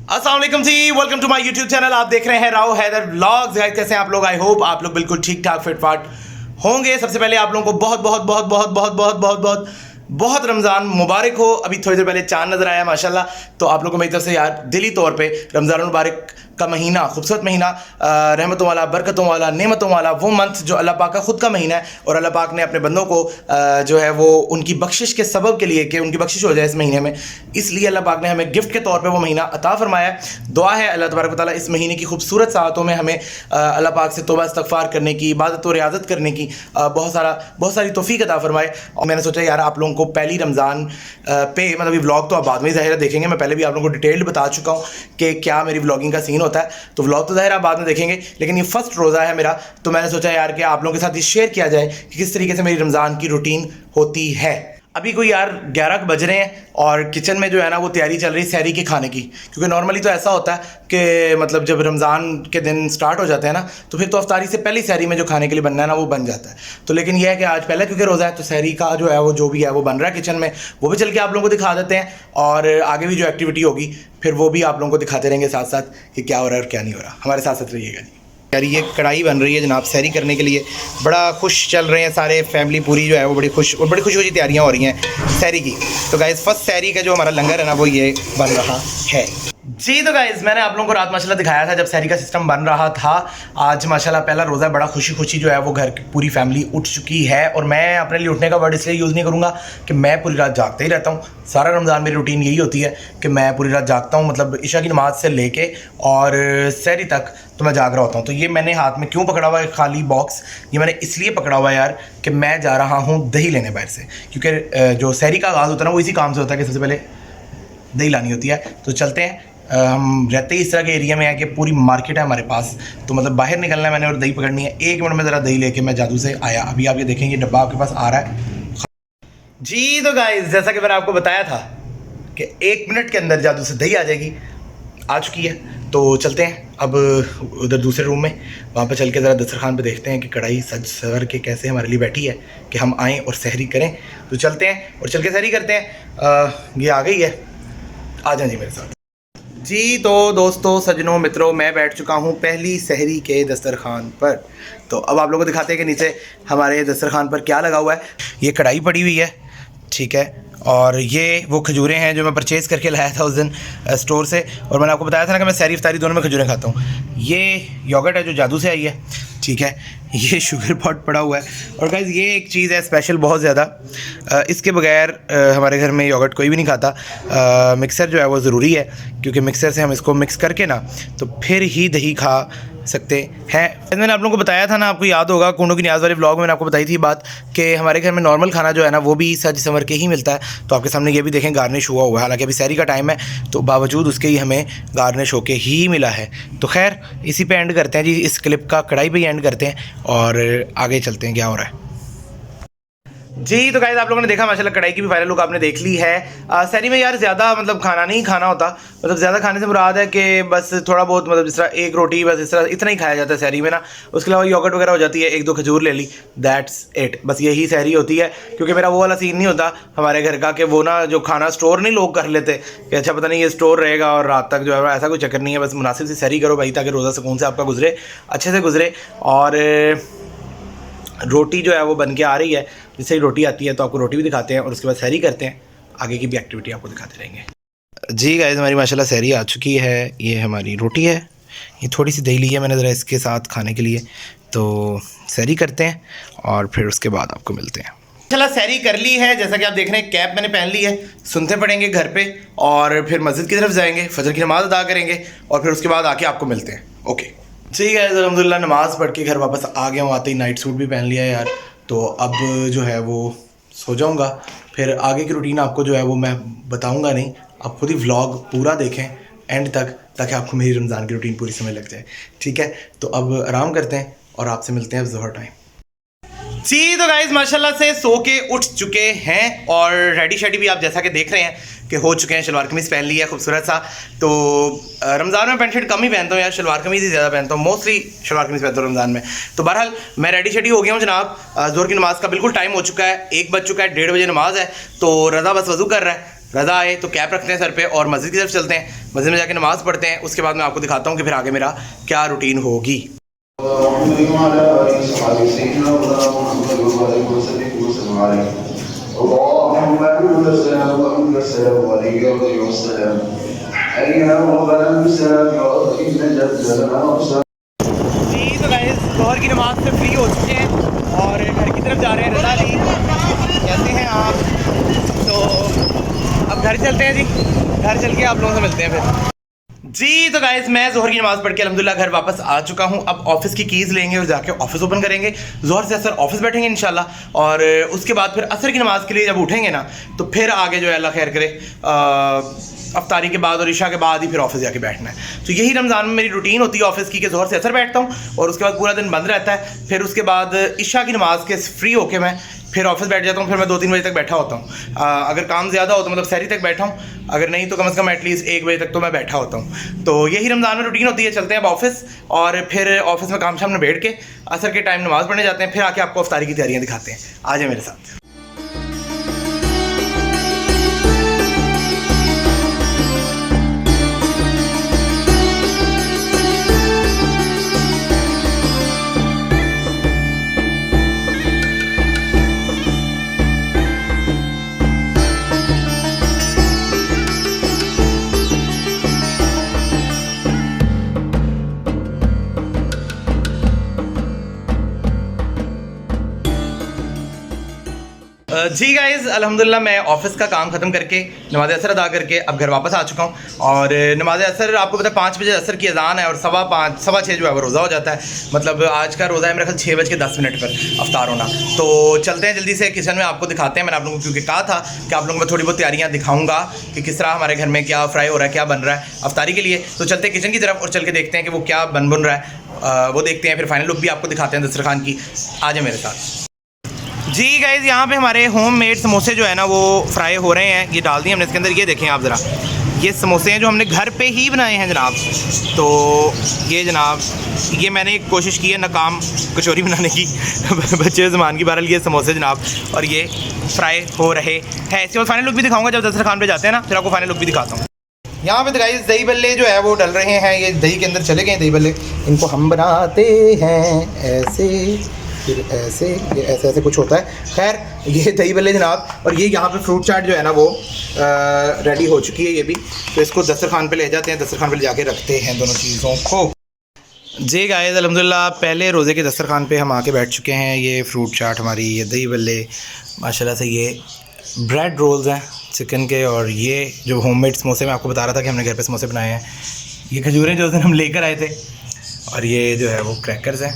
अस्सलाम वालेकुम जी, welcome to my YouTube channel. आप देख रहे हैं राव हैदर व्लॉग्स। गाइस कैसे हैं आप लोग? आई होप आप लोग बिल्कुल ठीक ठाक फिट फाट होंगे। सबसे पहले आप लोगों को बहुत बहुत बहुत बहुत बहुत बहुत बहुत बहुत बहुत रमज़ान मुबारक हो। अभी थोड़ी देर पहले चांद नज़र आया माशाल्लाह, तो आप लोगों को मेरी तरफ से यार दिली तौर पे रमज़ान मुबारक का महीना, खूबसूरत महीना, रहमतों वाला, बरकतों वाला, नेमतों वाला, वो मंथ जो अल्लाह पाक का ख़ुद का महीना है और अल्लाह पाक ने अपने बंदों को जो है वो उनकी बख्शिश के सबब के लिए कि उनकी बख्शिश हो जाए इस महीने में, इसलिए अल्लाह पाक ने हमें गिफ्ट के तौर पे वो महीना अता फरमाया है। दुआ है अल्लाह तबारक व तआला इस महीने की खूबसूरत साअतों में हमें अल्लाह पाक से तौबा इस्तग़फ़ार करने की, इबादत और रियाज़त करने की बहुत सारी तौफ़ीक़ अता फरमाए। और मैंने सोचा यार आप लोगों को पहली रमज़ान पे, मतलब ये व्लॉग तो आप बाद में ज़ाहिर देखेंगे, मैं पहले भी आप लोगों को डिटेल्ड बता चुका हूँ कि क्या मेरी व्लॉगिंग का सीन होता है, तो व्लॉग तो ज़ाहिर आप बाद में देखेंगे, लेकिन ये फर्स्ट रोज़ा है मेरा, तो मैंने सोचा यार कि आप लोगों के साथ ये शेयर किया जाए कि किस तरीके से मेरी रमज़ान की रूटीन होती है। अभी कोई यार 11 बज रहे हैं और किचन में जो है ना वो तैयारी चल रही है सहरी के खाने की, क्योंकि नॉर्मली तो ऐसा होता है कि मतलब जब रमज़ान के दिन स्टार्ट हो जाते हैं ना, तो फिर तो अफ्तारी से पहली सहरी में जो खाने के लिए बनना है ना वो बन जाता है। तो लेकिन यह है कि आज पहले क्योंकि रोज़ा है तो सहरी का जो है वो जो भी है वो बन रहा है किचन में, वो भी चल के आप लोगों को दिखा देते हैं और आगे भी जो एक्टिविटी होगी फिर वो भी आप लोगों को दिखाते रहेंगे साथ साथ कि क्या हो रहा है और क्या नहीं हो रहा। हमारे साथ साथ रहिएगा जी। यार ये कढ़ाई बन रही है जनाब सहरी करने के लिए, बड़ा खुश चल रहे हैं सारे, फैमिली पूरी जो है वो बड़ी खुश खुशी तैयारियां हो रही हैं सहरी की। तो गाइस फर्स्ट सहरी का जो हमारा लंगर है ना वो ये बन रहा है जी। तो गाइस मैंने आप लोगों को रात माशाल्लाह दिखाया था जब सहरी का सिस्टम बन रहा था। आज माशाल्लाह पहला रोज़ा, बड़ा खुशी जो है वो घर की पूरी फैमिली उठ चुकी है। और मैं अपने लिए उठने का वर्ड इसलिए यूज़ नहीं करूँगा कि मैं पूरी रात जागते ही रहता हूँ। सारा रमज़ान मेरी रूटीन यही होती है कि मैं पूरी रात जागता हूँ, मतलब इशा की नमाज़ से लेके और सहरी तक तो मैं जाग रहा होता हूँ। तो ये मैंने हाथ में क्यों पकड़ा हुआ है खाली बॉक्स, ये मैंने इसलिए पकड़ा हुआ है यार कि मैं जा रहा हूँ दही लेने बाहर से, क्योंकि जो सहरी का आगाज़ होता है ना वो इसी काम से होता है कि सबसे पहले दही लानी होती है। तो चलते हैं, हम रहते ही इस तरह के एरिया में है कि पूरी मार्केट है हमारे पास, तो मतलब बाहर निकलना है मैंने और दही पकड़नी है। 1 मिनट में ज़रा दही लेके मैं जादू से आया। अभी आप ये देखेंगे डब्बा आपके पास आ रहा है जी। तो गाइस जैसा कि मैंने आपको बताया था कि 1 मिनट के अंदर जादू से दही आ जाएगी, आ चुकी है। तो चलते हैं अब उधर दूसरे रूम में, वहाँ पर चल के ज़रा दस्तरखान पे देखते हैं कि कढ़ाई सज सवर के कैसे हमारे लिए बैठी है कि हम आएँ और सहरी करें। तो चलते हैं और चल के सहरी करते हैं। ये आ गई है, आ जाए जी मेरे साथ जी। तो दोस्तों, सज्जनों, मित्रों, मैं बैठ चुका हूँ पहली सहरी के दस्तरखान पर। तो अब आप लोगों को दिखाते हैं कि नीचे हमारे दस्तरखान पर क्या लगा हुआ है। ये कढ़ाई पड़ी हुई है, ठीक है, और ये वो खजूरें हैं जो मैं परचेज़ करके लाया था उस दिन स्टोर से। और मैंने आपको बताया था ना कि मैं सहरी इफ्तारी दोनों में खजूरें खाता हूँ। ये योगर्ट है जो जादू से आई है, ठीक है, ये शुगर पॉट पड़ा हुआ है। और गाइस ये एक चीज़ है स्पेशल बहुत ज़्यादा, इसके बगैर हमारे घर में योगर्ट कोई भी नहीं खाता। मिक्सर जो है वो ज़रूरी है, क्योंकि मिक्सर से हम इसको मिक्स करके ना तो फिर ही दही खा सकते हैं। मैंने आप लोगों को बताया था ना, आपको याद होगा कूनों की न्याज़ वाले व्लॉग में मैंने आपको बताई थी बात कि हमारे घर में नॉर्मल खाना जो है ना वो भी सज संवर के ही मिलता है। तो आपके सामने ये भी देखें गार्निश हुआ हुआ है, हालांकि अभी सहरी का टाइम है तो बावजूद उसके ही हमें गार्निश होके ही मिला है। तो खैर इसी पे एंड करते हैं जी, इस क्लिप का कढ़ाई पे ही एंड करते हैं और आगे चलते हैं क्या हो रहा है जी। तो गाइस आप लोगों ने देखा माशाल्लाह कढ़ाई की भी फाइनल लुक आपने देख ली है। सहरी में यार ज़्यादा मतलब खाना नहीं खाना होता, मतलब ज़्यादा खाने से मुराद है कि बस थोड़ा बहुत, मतलब जिस तरह 1 रोटी बस इस तरह इतना ही खाया जाता है सहरी में ना। उसके अलावा योगर्ट वगैरह हो जाती है, 1-2 खजूर ले ली, दैट्स इट, बस यही सहरी होती है। क्योंकि मेरा वो वाला सीन नहीं होता हमारे घर का कि वो ना जो खाना स्टोर नहीं लोग कर लेते कि अच्छा पता नहीं ये स्टोर रहेगा और रात तक जो है ऐसा कोई चक्कर नहीं है। बस मुनासिब सी सहरी करो भाई, ताकि रोज़ा सुकून से आपका गुजरे, अच्छे से गुजरे। और रोटी जो है वो बन के आ रही है, जिससे ही रोटी आती है तो आपको रोटी भी दिखाते हैं और उसके बाद सहरी करते हैं, आगे की भी एक्टिविटी आपको दिखाते रहेंगे जी। गाइस हमारी माशाल्लाह सहरी आ चुकी है, ये हमारी रोटी है, ये थोड़ी सी दही ली है मैंने ज़रा इसके साथ खाने के लिए। तो सहरी करते हैं और फिर उसके बाद आपको मिलते हैं। चला सहरी कर ली है, जैसा कि आप देख रहे हैं कैप मैंने पहन ली है, सुनते पड़ेंगे घर पे और फिर मस्जिद की तरफ जाएंगे, फजर की नमाज़ अदा करेंगे और फिर उसके बाद आके आपको मिलते हैं। ओके ठीक है, अल्हम्दुलिल्लाह नमाज़ पढ़ के घर वापस आ गया हूँ। आते ही नाइट सूट भी पहन लिया है यार, तो अब जो है वो सो जाऊँगा। फिर आगे की रूटीन आपको जो है वो मैं बताऊँगा नहीं, आप खुद ही व्लॉग पूरा देखें एंड तक, ताकि आपको मेरी रमज़ान की रूटीन पूरी समझ लग जाए, ठीक है। तो अब आराम करते हैं और आपसे मिलते हैं अब ज़ोहर टाइम जी। तो गाइस माशाल्लाह से सो के उठ चुके हैं और रेडी शेडी भी आप जैसा कि देख रहे हैं कि हो चुके हैं। शलवार कमीज़ पहन ली है खूबसूरत सा। तो रमज़ान में पैंट शर्ट कम ही पहनता हूँ यार, शलवार कमीज़ ही ज़्यादा पहनता हूँ, मोस्टली शलवार कमीज़ पहनता हूँ रमज़ान में। तो बहरहाल मैं रेडी शेडी हो गया हूँ जनाब। ज़ोहर की नमाज़ का बिल्कुल टाइम हो चुका है, 1 बज चुका है, 1:30 बजे नमाज़ है। तो रज़ा बस वज़ू कर रहा है रज़ा आए तो कैप रखते हैं सर पे और मस्जिद की तरफ चलते हैं, मस्जिद में जाके नमाज़ पढ़ते हैं। उसके बाद मैं आपको दिखाता हूँ कि फिर आगे मेरा क्या रूटीन होगी। जी तो गाइस ज़ोहर की नमाज़ से फ्री हो चुके हैं और घर की तरफ जा रहे हैं। रज़ा जी कैसे हैं आप? तो अब घर चलते हैं जी, घर चल के आप लोगों से मिलते हैं फिर। जी तो गाइस मैं ज़ोहर की नमाज़ पढ़ के अल्हम्दुलिल्लाह घर वापस आ चुका हूँ। अब ऑफिस की कीज़ लेंगे और जाके ऑफिस ओपन करेंगे। ज़ोहर से असर ऑफिस बैठेंगे इंशाल्लाह और उसके बाद फिर असर की नमाज़ के लिए जब उठेंगे ना तो फिर आगे जो है अल्लाह खैर करे अफ्तारी के बाद और इशा के बाद ही फिर ऑफिस जाके बैठना है। तो यही रमज़ान में मेरी रूटीन होती है ऑफिस की कि ज़ोहर से असर बैठता हूँ और उसके बाद पूरा दिन बंद रहता है। फिर उसके बाद इशा की नमाज़ के फ्री होके मैं फिर ऑफिस बैठ जाता हूँ। फिर मैं 2-3 बजे तक बैठा होता हूँ। अगर काम ज़्यादा हो तो मतलब सहरी तक बैठा हूँ, अगर नहीं तो कम से कम एटलीस्ट 1 बजे तक तो मैं बैठा होता हूँ। तो यही रमज़ान में रूटीन होती है। चलते हैं अब ऑफिस और फिर ऑफिस में काम शाम में बैठ के असर के टाइम नमाज़ पढ़ने जाते हैं। फिर आके आपको अफ्तारी की तैयारियाँ दिखाते हैं। आ जाए मेरे साथ। जी गाइज़ अल्हम्दुलिल्लाह मैं ऑफिस का काम ख़त्म करके नमाज़ असर अदा करके अब घर वापस आ चुका हूँ। और नमाज़ असर आपको पता है 5 बजे असर की अजान है और 5:15 6:15 जो है वो रोज़ा हो जाता है। मतलब आज का रोज़ा है मेरे ख्याल 6:10 पर अफ्तार होना। तो चलते हैं जल्दी से किचन में, आपको दिखाते हैं। मैंने आप लोगों को क्योंकि कहा था कि आप लोगों को थोड़ी बहुत तैयारियाँ दिखाऊँगा कि किस तरह हमारे घर में क्या फ्राई हो रहा है, क्या बन रहा है अफ्तारी के लिए। तो चलते हैं किचन की तरफ और चल के देखते हैं कि वो क्या बन रहा है, वो देखते हैं। फिर फाइनल लुक भी आपको दिखाते हैं दस्तरखान की। आ जाए मेरे साथ। जी गाइज़ यहाँ पे हमारे होममेड समोसे जो है ना वो फ्राई हो रहे हैं। ये डाल दिए हमने इसके अंदर। ये देखें आप ज़रा, ये समोसे हैं जो हमने घर पे ही बनाए हैं जनाब। तो ये जनाब ये मैंने एक कोशिश की है नाकाम कचौरी बनाने की बच्चे ज़मान की। बहरहाल ये समोसे जनाब और ये फ्राई हो रहे हैं। इसके बाद फाइनल लुक भी दिखाऊंगा जब दस्तरखान पे जाते हैं ना, फिर आपको फाइनल लुक भी दिखाता हूँ। यहाँ पे गाइस दही बल्ले जो है वो डल रहे हैं। ये दही के अंदर चले गए दही बल्ले। इनको हम बनाते हैं ऐसे, फिर ऐसे, ये ऐसे ऐसे कुछ होता है। खैर ये दही बल्ले जनाब। और ये यहाँ पे फ्रूट चाट जो है ना वो रेडी हो चुकी है ये भी। तो इसको दस्तरखान पे ले जाते हैं, दस्तरखान पे ले जाके रखते हैं दोनों चीज़ों को। जी गाइस अल्हम्दुलिल्लाह पहले रोज़े के दस्तरखान पे हम आके बैठ चुके हैं। ये फ्रूट चाट हमारी, ये दही बल्ले माशाल्लाह से, ये ब्रेड रोल्स हैं चिकन के, और ये जो होममेड समोसे मैं आपको बता रहा था कि हमने घर पे समोसे बनाए हैं। ये खजूरें जो दिन हम लेकर आए थे, और ये जो है वो क्रैकर्स हैं।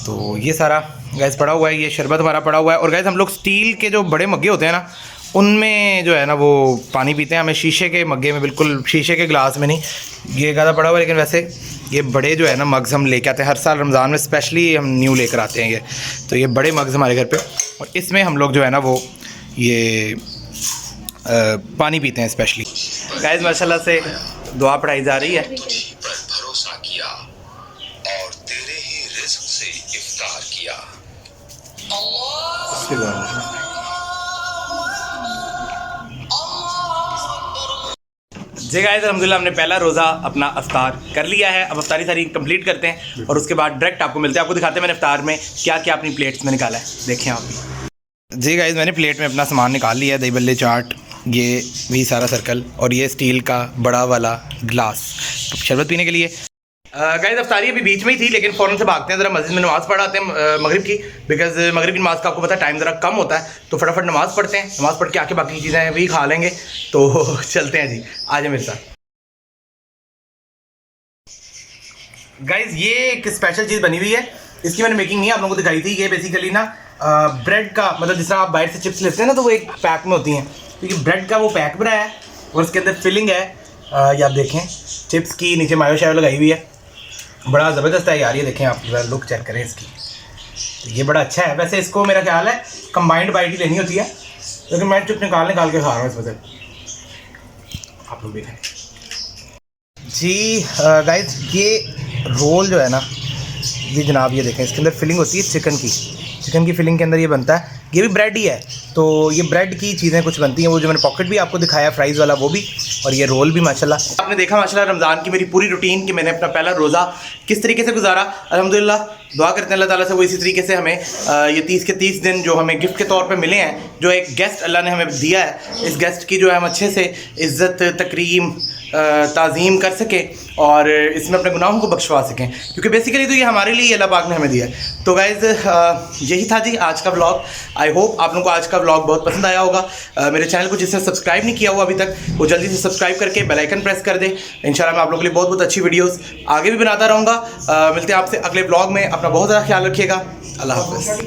तो ये सारा गैस पड़ा हुआ है। ये शरबत हमारा पड़ा हुआ है। और गैस हम लोग स्टील के जो बड़े मग्गे होते हैं ना उनमें जो है ना वो पानी पीते हैं। हमें शीशे के मग्गे में, बिल्कुल शीशे के गिलास में नहीं। ये ज़्यादा पड़ा हुआ है, लेकिन वैसे ये बड़े जो है ना मग्स हम लेके आते हैं हर साल रमज़ान में, स्पेशली हम न्यू लेकर आते हैं ये। तो ये बड़े मग्स हमारे घर पे, और इसमें हम लोग जो है ना वो ये पानी पीते हैं स्पेशली। गाइस माशाल्लाह से दुआ पढ़ाई जा रही है। भरोसा किया और तेरे ही रिज़्क़ से इफ्तार किया। जी गाइस अल्हम्दुलिल्लाह हमने पहला रोज़ा अपना अफ्तार कर लिया है। अब अफ्तारी सारी कंप्लीट करते हैं और उसके बाद डायरेक्ट आपको मिलते हैं। आपको दिखाते हैं मैंने अफ्तार में क्या क्या अपनी प्लेट्स में निकाला है, देखें आप भी। जी गाइस मैंने प्लेट में अपना सामान निकाल लिया है। दही बल्ले चाट, ये भी सारा सर्कल, और ये स्टील का बड़ा वाला ग्लास शरबत पीने के लिए। गाइस अफ्तारी अभी बीच में ही थी, लेकिन फ़ौरन से भागते हैं, ज़रा मस्जिद में नमाज़ पढ़ाते हैं मगरिब की, बिकॉज मगरिब की नमाज़ का आपको पता है टाइम ज़रा कम होता है। तो फटाफट नमाज़ पढ़ते हैं, नमाज़ पढ़ के आके बाकी चीज़ें भी खा लेंगे। तो चलते हैं जी, आ जाए मेरे साथ। गाइस ये एक स्पेशल चीज़ बनी हुई है, इसकी मैंने मेकिंग नहीं आप लोगों को दिखाई थी। ये बेसिकली ना ब्रेड का, मतलब जिस तरह आप बाहर से चिप्स लेते हैं ना तो वो एक पैक में होती हैं, क्योंकि ब्रेड का वो पैक बनाया है और उसके अंदर फिलिंग है। ये आप देखें चिप्स की, नीचे मायो शायो लगाई हुई है, बड़ा ज़बरदस्त है यार। ये देखें आप लुक चेक करें इसकी, तो ये बड़ा अच्छा है। वैसे इसको मेरा ख्याल है कंबाइंड बाइट ही लेनी होती है, लेकिन मैं चिप निकाल के खा रहा हूँ इसमें से, आप लोग भी खाएं। जी गाइस ये रोल जो है ना, ये जनाब ये देखें इसके अंदर फिलिंग होती है चिकन की फिलिंग के अंदर ये बनता है। ये भी ब्रेड ही है, तो ये ब्रेड की चीज़ें कुछ बनती हैं, वो जो मैंने पॉकेट भी आपको दिखाया फ्राइज़ वाला वो भी, और ये रोल भी माशाल्लाह। आपने देखा माशाल्लाह रमज़ान की मेरी पूरी रूटीन कि मैंने अपना पहला रोज़ा किस तरीके से गुजारा। अल्हम्दुलिल्लाह दुआ करते हैं अल्लाह ताला से वो इसी तरीके से हमें ये 30 के 30 दिन जो हमें गिफ्ट के तौर पे मिले हैं, जो एक गेस्ट अल्लाह ने हमें दिया है, इस गेस्ट की जो है हम अच्छे से इज़्ज़त तकरीम ताज़ीम कर सकें और इसमें अपने गुनाहों को बख्शवा सकें, क्योंकि बेसिकली तो ये हमारे लिए अल्लाह पाक ने हमें दिया है। तो गाइज़ यही था जी आज का व्लॉग। आई होप आप लोगों को आज का व्लॉग बहुत पसंद आया होगा। मेरे चैनल को जिसने सब्सक्राइब नहीं किया हुआ अभी तक, वो जल्दी से सब्सक्राइब करके बेल आइकन प्रेस कर दें। इंशाल्लाह मैं आप लोगों के लिए बहुत बहुत अच्छी वीडियोज़ आगे भी बनाता रहूँगा। मिलते हैं आपसे अगले व्लॉग में। अपना बहुत ज़्यादा ख्याल रखिएगा। अल्लाह हाफ़िज़।